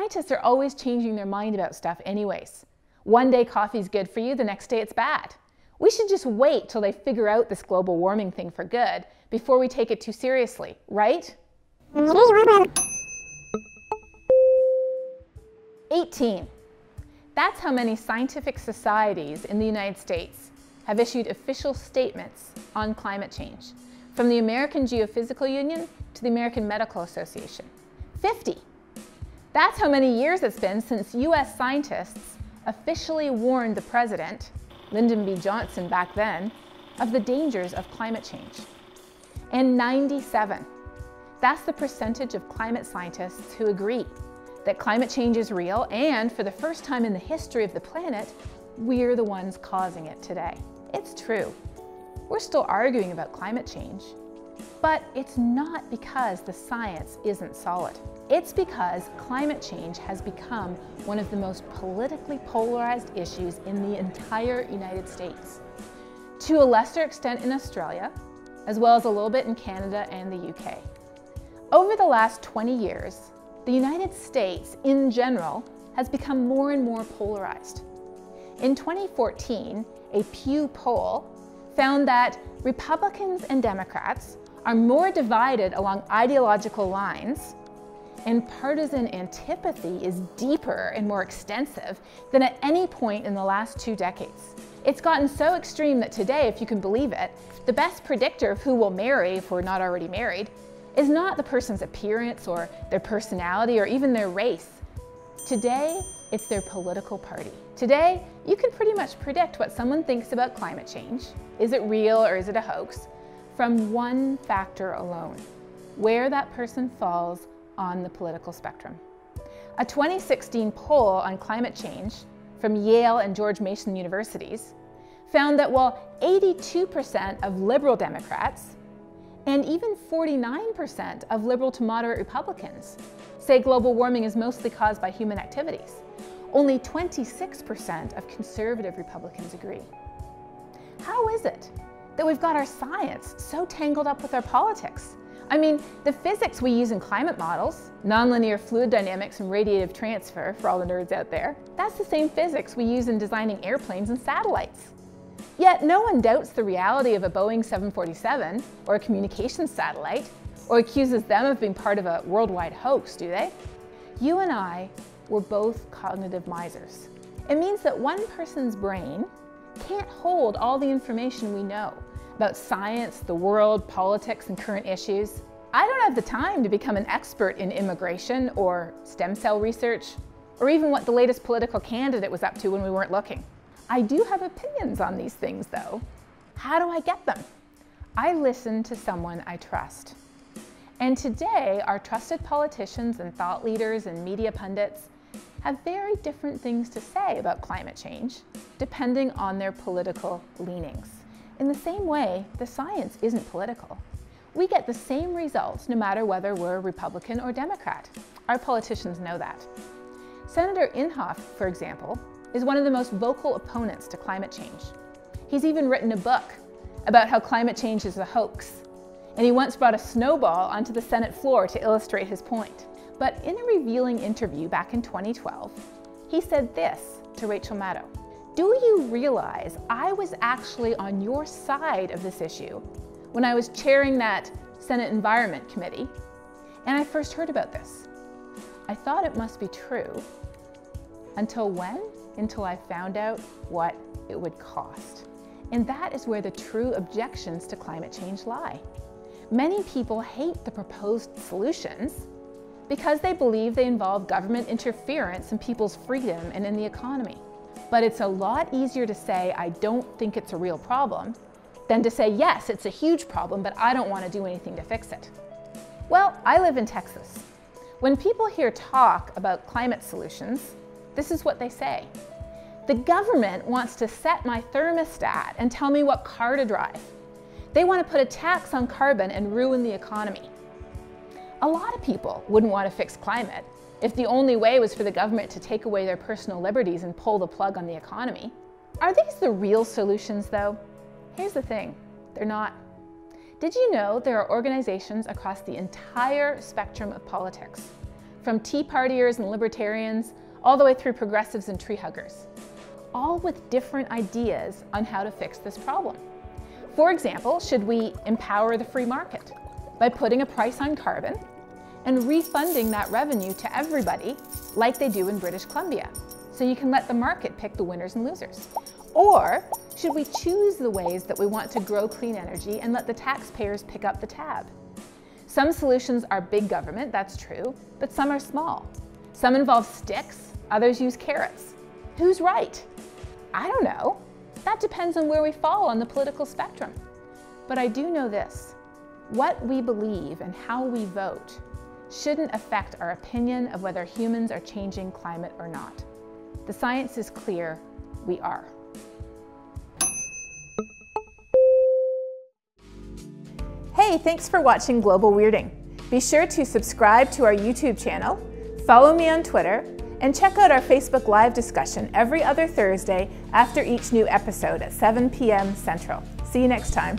Scientists are always changing their mind about stuff anyways. One day coffee's good for you, the next day it's bad. We should just wait till they figure out this global warming thing for good before we take it too seriously, right? 18. That's how many scientific societies in the United States have issued official statements on climate change, from the American Geophysical Union to the American Medical Association. 50. That's how many years it's been since US scientists officially warned the president, Lyndon B. Johnson back then, of the dangers of climate change. And 97. That's the percentage of climate scientists who agree that climate change is real, and for the first time in the history of the planet, we're the ones causing it today. It's true. We're still arguing about climate change, but it's not because the science isn't solid. It's because climate change has become one of the most politically polarized issues in the entire United States. To a lesser extent in Australia, as well as a little bit in Canada and the UK. Over the last 20 years, the United States in general has become more and more polarized. In 2014, a Pew poll found that Republicans and Democrats are more divided along ideological lines, and partisan antipathy is deeper and more extensive than at any point in the last 2 decades. It's gotten so extreme that today, if you can believe it, the best predictor of who will marry, if we're not already married, is not the person's appearance or their personality or even their race. Today, it's their political party. Today, you can pretty much predict what someone thinks about climate change, is it real or is it a hoax, from one factor alone: where that person falls on the political spectrum. A 2016 poll on climate change from Yale and George Mason universities found that while 82% of liberal Democrats and even 49% of liberal to moderate Republicans say global warming is mostly caused by human activities, only 26% of conservative Republicans agree. How is it that we've got our science so tangled up with our politics? I mean, the physics we use in climate models, nonlinear fluid dynamics and radiative transfer, for all the nerds out there, that's the same physics we use in designing airplanes and satellites. Yet no one doubts the reality of a Boeing 747 or a communications satellite, or accuses them of being part of a worldwide hoax, do they? You and I were both cognitive misers. It means that one person's brain can't hold all the information we know about science, the world, politics, and current issues. I don't have the time to become an expert in immigration or stem cell research, or even what the latest political candidate was up to when we weren't looking. I do have opinions on these things, though. How do I get them? I listen to someone I trust. And today, our trusted politicians and thought leaders and media pundits have very different things to say about climate change, depending on their political leanings. In the same way, the science isn't political. We get the same results no matter whether we're Republican or Democrat. Our politicians know that. Senator Inhofe, for example, is one of the most vocal opponents to climate change. He's even written a book about how climate change is a hoax, and he once brought a snowball onto the Senate floor to illustrate his point. But in a revealing interview back in 2012, he said this to Rachel Maddow: "Do you realize I was actually on your side of this issue when I was chairing that Senate Environment Committee, and I first heard about this. I thought it must be true. Until when? Until I found out what it would cost." And that is where the true objections to climate change lie. Many people hate the proposed solutions because they believe they involve government interference in people's freedom and in the economy. But it's a lot easier to say, "I don't think it's a real problem," than to say, "Yes, it's a huge problem, but I don't want to do anything to fix it." Well, I live in Texas. When people hear talk about climate solutions, this is what they say: "The government wants to set my thermostat and tell me what car to drive. They want to put a tax on carbon and ruin the economy." A lot of people wouldn't want to fix climate if the only way was for the government to take away their personal liberties and pull the plug on the economy. Are these the real solutions, though? Here's the thing: they're not. Did you know there are organizations across the entire spectrum of politics, from Tea Partiers and libertarians, all the way through progressives and tree huggers, all with different ideas on how to fix this problem. For example, should we empower the free market by putting a price on carbon and refunding that revenue to everybody like they do in British Columbia, so you can let the market pick the winners and losers? Or should we choose the ways that we want to grow clean energy and let the taxpayers pick up the tab? Some solutions are big government, that's true, but some are small. Some involve sticks, others use carrots. Who's right? I don't know. That depends on where we fall on the political spectrum. But I do know this: what we believe and how we vote shouldn't affect our opinion of whether humans are changing climate or not. The science is clear, we are. Hey, thanks for watching Global Weirding. Be sure to subscribe to our YouTube channel, follow me on Twitter, and check out our Facebook Live discussion every other Thursday after each new episode at 7 p.m. Central. See you next time.